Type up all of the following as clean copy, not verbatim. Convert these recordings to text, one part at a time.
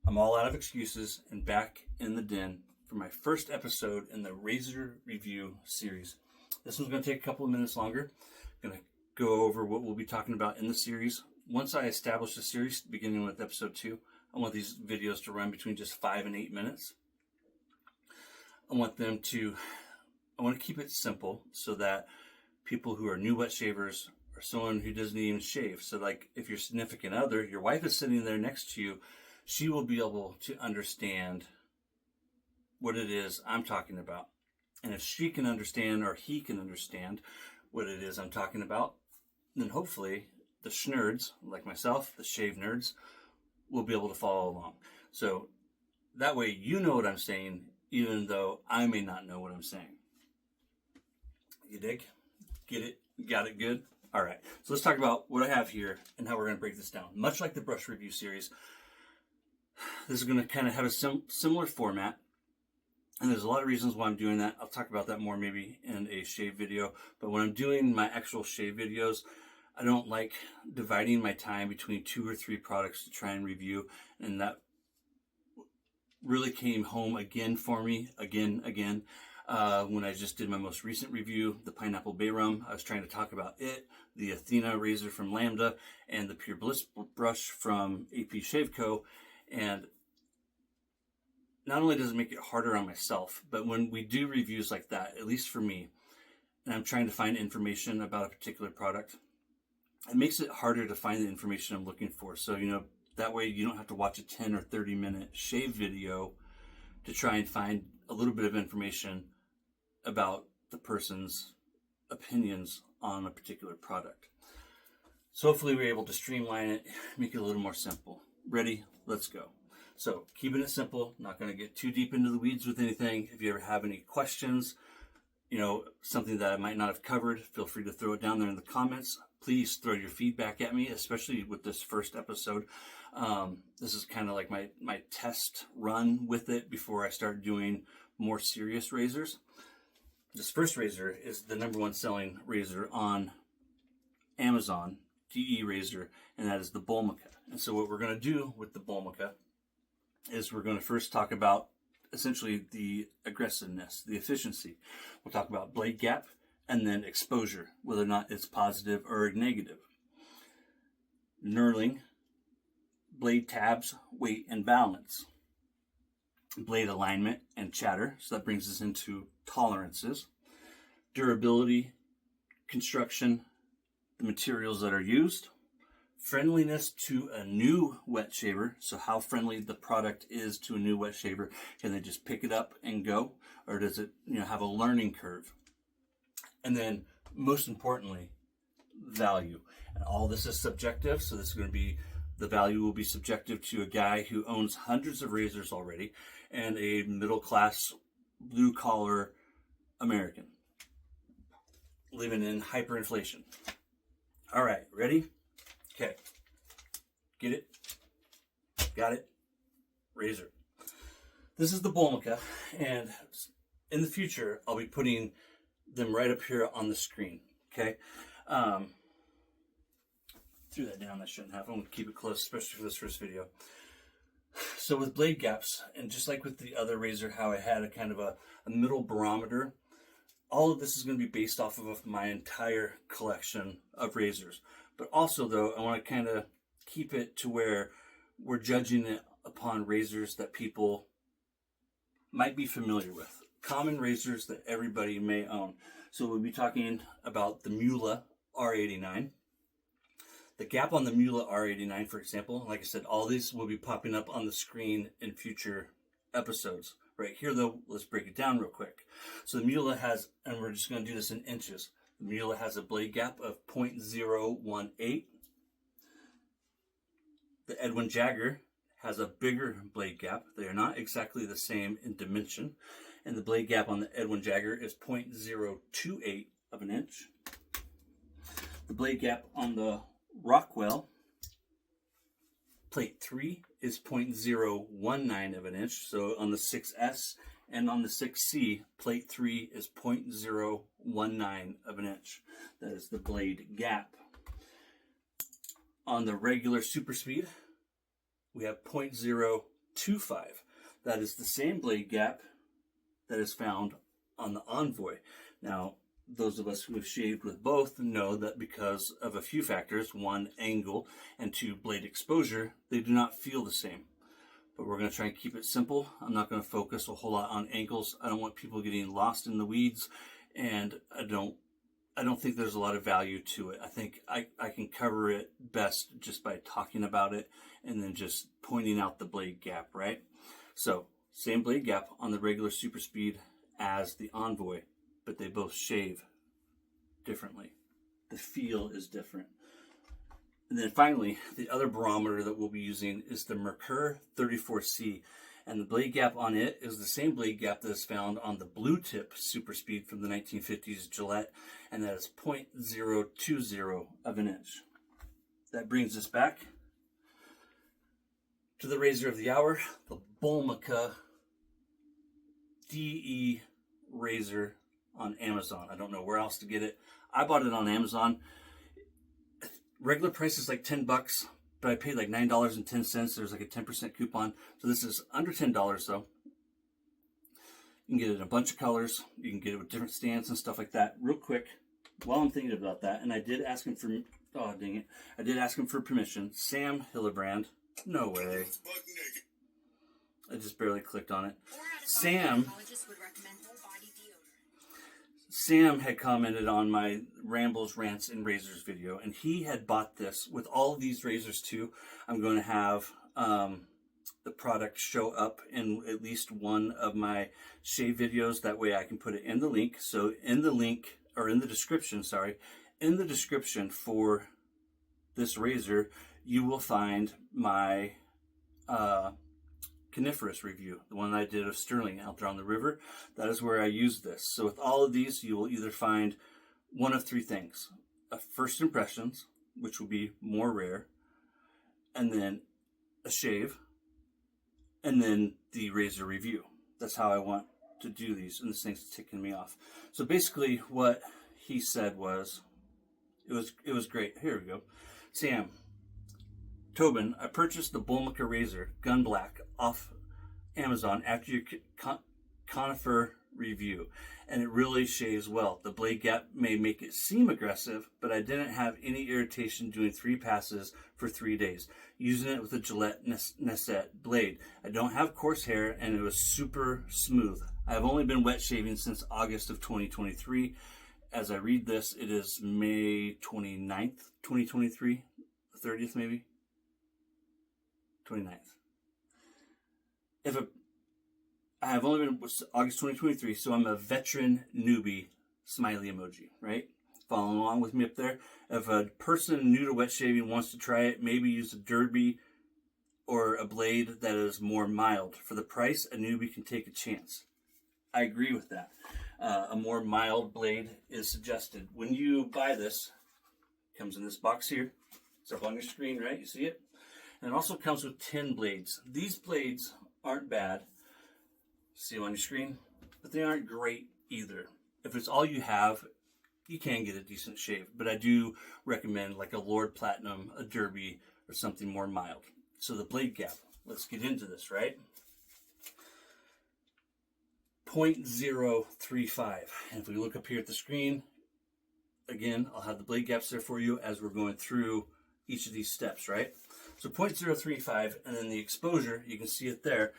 I'm all out of excuses and back in the den for my first episode in the razor review series. This one's going to take a couple of minutes longer. I'm going to go over what we'll be talking about in the series. Once I establish the series, beginning with episode 2, I want these videos to run between just 5 and 8 minutes. I want to keep it simple so that people who are new wet shavers or someone who doesn't even shave, so like if your significant other, your wife is sitting there next to you, she will be able to understand what it is I'm talking about. And if she can understand or he can understand what it is I'm talking about, then hopefully the schnerds, like myself, the shave nerds, will be able to follow along. So that way you know what I'm saying, even though I may not know what I'm saying. You dig? Get it? Got it good? All right. So let's talk about what I have here and how we're going to break this down. Much like the brush review series, this is going to kind of have a similar format. And there's a lot of reasons why I'm doing that. I'll talk about that more maybe in a shave video. But when I'm doing my actual shave videos, I don't like dividing my time between 2 or 3 products to try and review. And that really came home again for me, again, when I just did my most recent review, the Pineapple Bay Rum. I was trying to talk about it, the Athena razor from Lambda, and the Pure Bliss brush from AP Shave Co. And not only does it make it harder on myself, but when we do reviews like that, at least for me, and I'm trying to find information about a particular product, it makes it harder to find the information I'm looking for. So, that way you don't have to watch a 10 or 30 minute shave video to try and find a little bit of information about the person's opinions on a particular product. So hopefully we're able to streamline it, make it a little more simple. Ready? Let's go. So keeping it simple, not going to get too deep into the weeds with anything. If you ever have any questions, something that I might not have covered, feel free to throw it down there in the comments. Please throw your feedback at me, especially with this first episode. This is kind of like my test run with it before I start doing more serious razors. This first razor is the #1 selling razor on Amazon, DE razor, and that is the Bulmica. And so what we're going to do with the Bulmica is we're going to first talk about essentially the aggressiveness, the efficiency. We'll talk about blade gap and then exposure, whether or not it's positive or negative. Knurling, blade tabs, weight and balance, blade alignment and chatter. So that brings us into tolerances, durability, construction, the materials that are used, friendliness to a new wet shaver. So how friendly the product is to a new wet shaver. Can they just pick it up and go? Or does it have a learning curve? And then most importantly, value. And all this is subjective. So this is going to be, the value will be subjective to a guy who owns hundreds of razors already and a middle class blue collar American living in hyperinflation. All right, ready? Okay. Get it? Got it? Razor. This is the Bulmica, and in the future, I'll be putting them right up here on the screen. Okay? Threw that down, I shouldn't have. I'm going to keep it close, especially for this first video. So with blade gaps, and just like with the other razor, how I had a kind of a middle barometer, all of this is going to be based off of my entire collection of razors. But also, though, I want to kind of keep it to where we're judging it upon razors that people might be familiar with. Common razors that everybody may own. So we'll be talking about the Mula R89. The gap on the Mula R89, for example, like I said, all these will be popping up on the screen in future episodes. Right here, though, let's break it down real quick. So the Mula has, and we're just going to do this in inches, the Mula has a blade gap of 0.018. The Edwin Jagger has a bigger blade gap. They are not exactly the same in dimension. And the blade gap on the Edwin Jagger is 0.028 of an inch. The blade gap on the Rockwell Plate 3 is 0.019 of an inch. So on the 6S and on the 6C, Plate 3 is 0.019 of an inch. That is the blade gap. On the regular Super Speed, we have 0.02 0.25. That is the same blade gap that is found on the Envoy. Now, those of us who have shaved with both know that because of a few factors, one, angle, and two, blade exposure, they do not feel the same. But we're going to try and keep it simple. I'm not going to focus a whole lot on angles. I don't want people getting lost in the weeds, and I don't think there's a lot of value to it. I think I can cover it best just by talking about it and then just pointing out the blade gap, right? So, same blade gap on the regular super speed as the Envoy, but they both shave differently. The feel is different. And then finally, the other barometer that we'll be using is the Merkur 34C. And the blade gap on it is the same blade gap that is found on the Blue Tip Super Speed from the 1950s Gillette, and that is 0.020 of an inch. That brings us back to the razor of the hour, the Bulmica DE razor on Amazon. I don't know where else to get it. I bought it on Amazon. Regular price is like $10, but I paid like $9.10. There's like a 10% coupon. So this is under $10 though. You can get it in a bunch of colors. You can get it with different stands and stuff like that. Real quick, while I'm thinking about that, and I did ask him for, oh dang it, I did ask him for permission. Sam Hillebrand, no way. I just barely clicked on it. Sam had commented on my Rambles, Rants, and Razors video, and he had bought this. With all of these razors too, I'm going to have the product show up in at least one of my shave videos. That way I can put it in the link. So in the link, or in the description, sorry, in the description for this razor, you will find my coniferous review, the one I did of Sterling out there on the river. That is where I use this. So with all of these, you will either find one of three things: first impressions, which will be more rare, and then a shave, and then the razor review. That's how I want to do these, and this thing's ticking me off. So basically what he said was, it was great. Here we go. Sam, Tobin, I purchased the Bulmica razor, Gun Black, off Amazon after your conifer review, and it really shaves well. The blade gap may make it seem aggressive, but I didn't have any irritation doing 3 passes for 3 days, using it with a Gillette Nessette blade. I don't have coarse hair, and it was super smooth. I have only been wet shaving since August of 2023. As I read this, it is May 29th, 2023, 30th maybe? 29th. I have only been August 2023, so I'm a veteran newbie smiley emoji, right? Following along with me up there. If a person new to wet shaving wants to try it, maybe use a derby or a blade that is more mild. For the price, a newbie can take a chance. I agree with that. A more mild blade is suggested. When you buy this, it comes in this box here. It's up on your screen, right? You see it? And it also comes with 10 blades. These blades aren't bad. See them on your screen? But they aren't great either. If it's all you have, you can get a decent shave. But I do recommend like a Lord Platinum, a Derby, or something more mild. So the blade gap. Let's get into this, right? 0.035. And if we look up here at the screen, again, I'll have the blade gaps there for you as we're going through each of these steps, right? So 0.035, and then the exposure, you can see it there.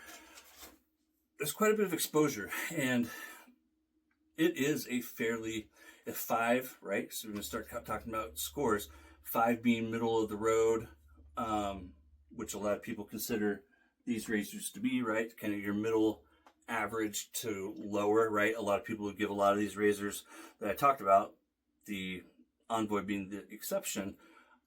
There's quite a bit of exposure, and it is a 5, right? So we're going to start talking about scores. 5 being middle of the road, which a lot of people consider these razors to be, right? Kind of your middle average to lower, right? A lot of people would give a lot of these razors that I talked about, the Envoy being the exception,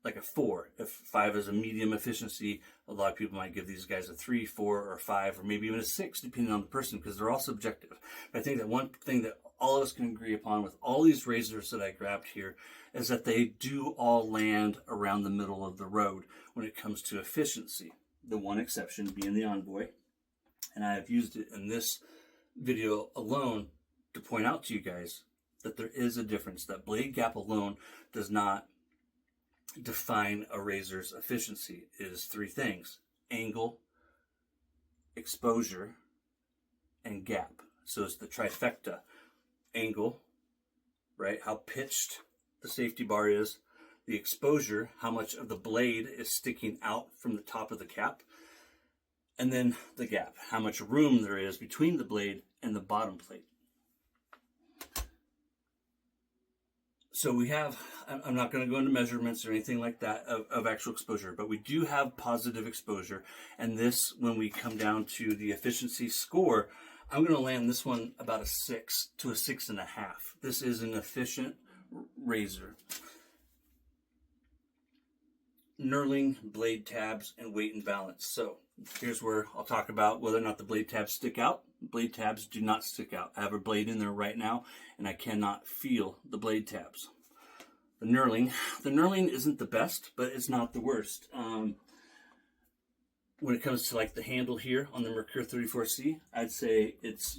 like a 4. If 5 is a medium efficiency, a lot of people might give these guys a 3, 4, or 5, or maybe even a 6, depending on the person, because they're all subjective. But I think that one thing that all of us can agree upon with all these razors that I grabbed here is that they do all land around the middle of the road when it comes to efficiency. The one exception being the Envoy. And I have used it in this video alone to point out to you guys that there is a difference. That blade gap alone does not define a razor's efficiency. It is 3 things: angle, exposure, and gap. So it's the trifecta. Angle, right? How pitched the safety bar is. The exposure, how much of the blade is sticking out from the top of the cap. And then the gap, how much room there is between the blade and the bottom plate. So we have, I'm not going to go into measurements or anything like that of actual exposure, but we do have positive exposure. And this, when we come down to the efficiency score, I'm going to land this one about a 6 to a 6.5. This is an efficient razor. Knurling, blade tabs, and weight and balance. So here's where I'll talk about whether or not the blade tabs stick out. Blade tabs do not stick out. I have a blade in there right now, and I cannot feel the blade tabs. The knurling isn't the best, but it's not the worst. When it comes to like the handle here on the Mercure 34C, I'd say it's,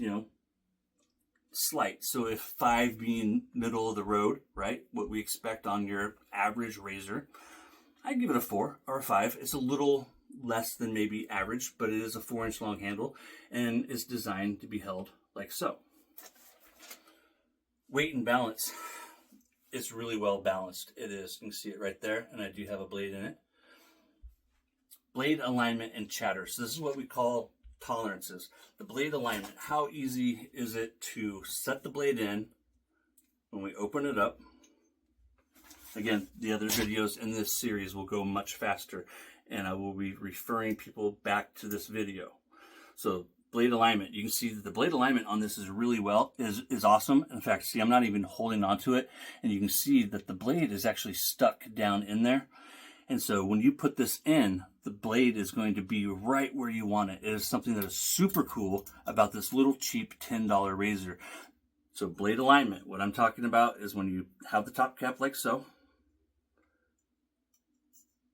slight. So if 5 being middle of the road, right, what we expect on your average razor, I'd give it a 4 or a 5. It's a little less than maybe average, but it is a 4-inch long handle and is designed to be held like so. Weight and balance. It's really well balanced. It is. You can see it right there, and I do have a blade in it. Blade alignment and chatter. So this is what we call tolerances. The blade alignment. How easy is it to set the blade in when we open it up? Again, the other videos in this series will go much faster, and I will be referring people back to this video. So blade alignment, you can see that the blade alignment on this is really is awesome. In fact, see, I'm not even holding onto it, and you can see that the blade is actually stuck down in there. And so when you put this in, the blade is going to be right where you want it. It is something that is super cool about this little cheap $10 razor. So blade alignment, what I'm talking about is when you have the top cap like so,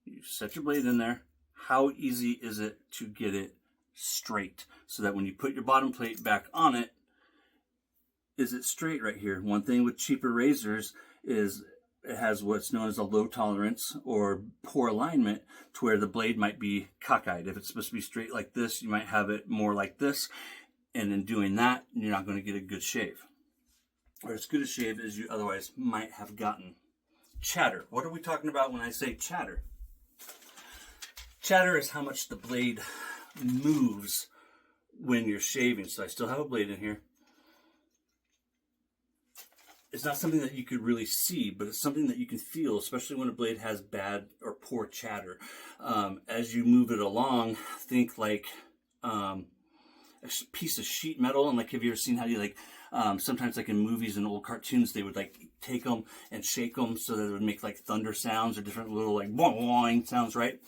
you set your blade in there. How easy is it to get it straight so that when you put your bottom plate back on it, is it straight right here? One thing with cheaper razors is it has what's known as a low tolerance or poor alignment to where the blade might be cockeyed. If it's supposed to be straight like this, you might have it more like this. And in doing that, you're not going to get a good shave, or as good a shave as you otherwise might have gotten. Chatter. What are we talking about when I say chatter? Chatter is how much the blade moves when you're shaving. So I still have a blade in here. It's not something that you could really see, but it's something that you can feel, especially when a blade has bad or poor chatter. As you move it along, think like a piece of sheet metal. And like, have you ever seen how you sometimes like in movies and old cartoons, they would like take them and shake them so that it would make like thunder sounds or different little like boing sounds, right?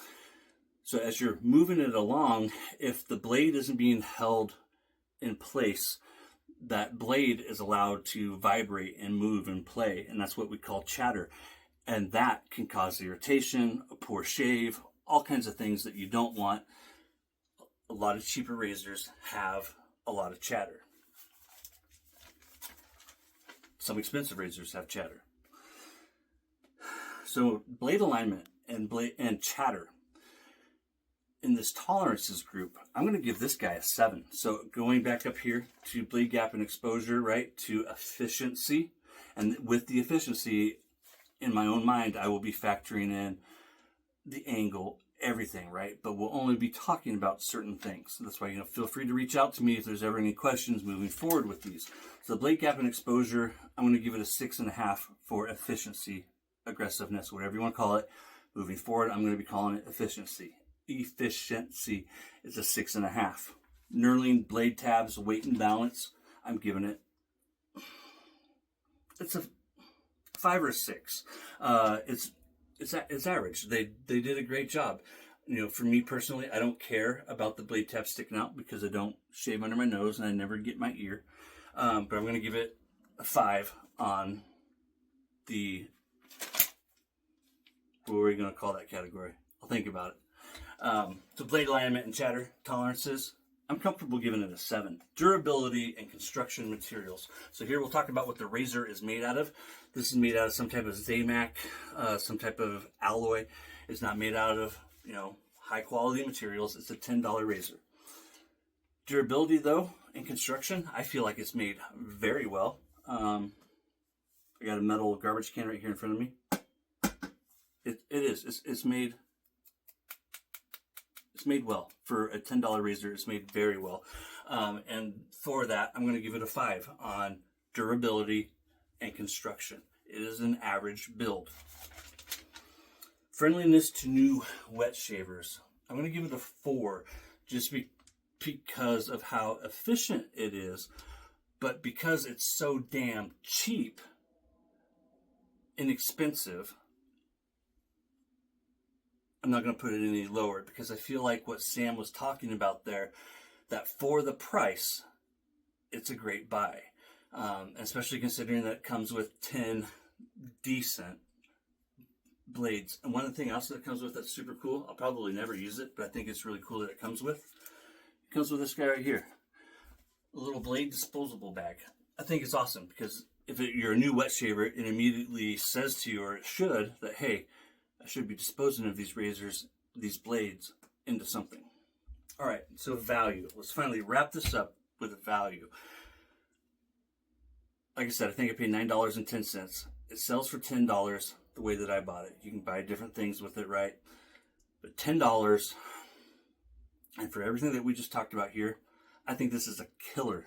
So as you're moving it along, if the blade isn't being held in place, that blade is allowed to vibrate and move and play, and that's what we call chatter. And that can cause irritation, a poor shave, all kinds of things that you don't want. A lot of cheaper razors have a lot of chatter. Some expensive razors have chatter. So blade alignment and chatter. In this tolerances group, I'm going to give this guy a 7. So going back up here to blade gap and exposure, right, to efficiency. And with the efficiency, in my own mind, I will be factoring in the angle, everything, right? But we'll only be talking about certain things. So that's why, feel free to reach out to me if there's ever any questions moving forward with these. So blade gap and exposure, I'm going to give it a 6.5 for efficiency, aggressiveness, whatever you want to call it. Moving forward, I'm going to be calling it efficiency. Efficiency is a 6.5. Knurling, blade tabs, weight and balance, I'm giving it, it's a 5 or 6. It's average. They did a great job. For me personally, I don't care about the blade tab sticking out because I don't shave under my nose and I never get my ear. But I'm going to give it a 5 on the, what are we going to call that category? I'll think about it. So blade alignment and chatter tolerances, I'm comfortable giving it a 7. Durability and construction materials. So here we'll talk about what the razor is made out of. This is made out of some type of Zamac, some type of alloy. It's not made out of, high quality materials. It's a $10 razor. Durability, though, in construction, I feel like it's made very well. I got a metal garbage can right here in front of me. It is. It's made well. For a $10 razor, it's made very well. And for that, I'm going to give it a 5 on durability and construction. It is an average build. Friendliness to new wet shavers. I'm going to give it a 4 just because of how efficient it is, but because it's so damn cheap, inexpensive, I'm not going to put it any lower because I feel like what Sam was talking about there, that for the price, it's a great buy. Especially considering that it comes with 10 decent blades. And one thing else that it comes with that's super cool, I'll probably never use it, but I think it's really cool that it comes with this guy right here. A little blade disposable bag. I think it's awesome because if you're a new wet shaver, it immediately says to you, or it should, that, hey, I should be disposing of these razors, these blades, into something. All right, so value. Let's finally wrap this up with a value. Like I said, I think I paid $9.10. It sells for $10 the way that I bought it. You can buy different things with it, right? But $10, and for everything that we just talked about here, I think this is a killer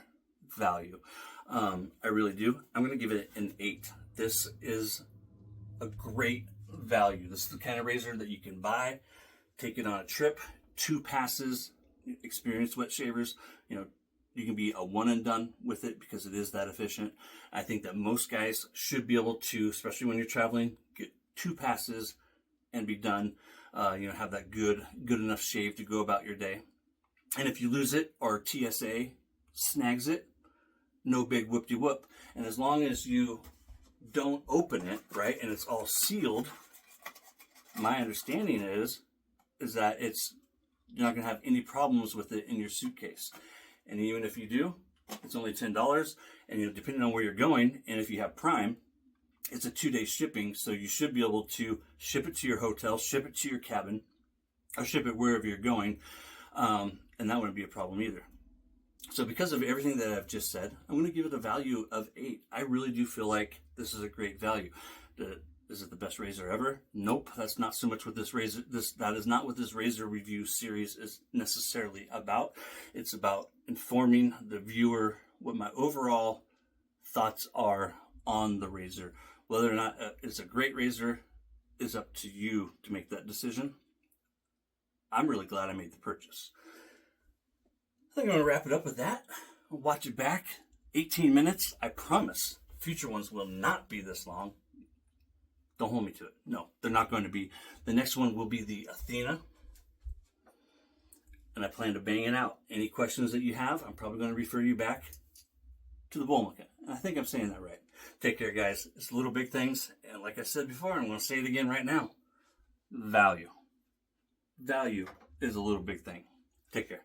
value. I really do. I'm going to give it an 8. This is a great value. This is the kind of razor that you can buy, take it on a trip, 2 passes. Experienced wet shavers, you can be a one and done with it because it is that efficient. I think that most guys should be able to, especially when you're traveling, get 2 passes and be done. Have that good enough shave to go about your day. And if you lose it or TSA snags it, no big whoop-de-whoop. And as long as you don't open it, right, and it's all sealed, my understanding is that you're not going to have any problems with it in your suitcase. And even if you do, it's only $10. And depending on where you're going, and if you have Prime, it's a 2-day shipping. So you should be able to ship it to your hotel, ship it to your cabin, or ship it wherever you're going. And that wouldn't be a problem either. So because of everything that I've just said, I'm going to give it a value of 8. I really do feel like this is a great value. Is it the best razor ever? Nope, that's not so much what this razor. That is not what this razor review series is necessarily about. It's about informing the viewer what my overall thoughts are on the razor. Whether or not it's a great razor is up to you to make that decision. I'm really glad I made the purchase. I think I'm going to wrap it up with that. I'll watch it back. 18 minutes. I promise future ones will not be this long. Don't hold me to it. No, they're not going to be. The next one will be the Athena. And I plan to bang it out. Any questions that you have, I'm probably going to refer you back to the Bulmica. And I think I'm saying that right. Take care, guys. It's little big things. And like I said before, I'm going to say it again right now. Value. Value is a little big thing. Take care.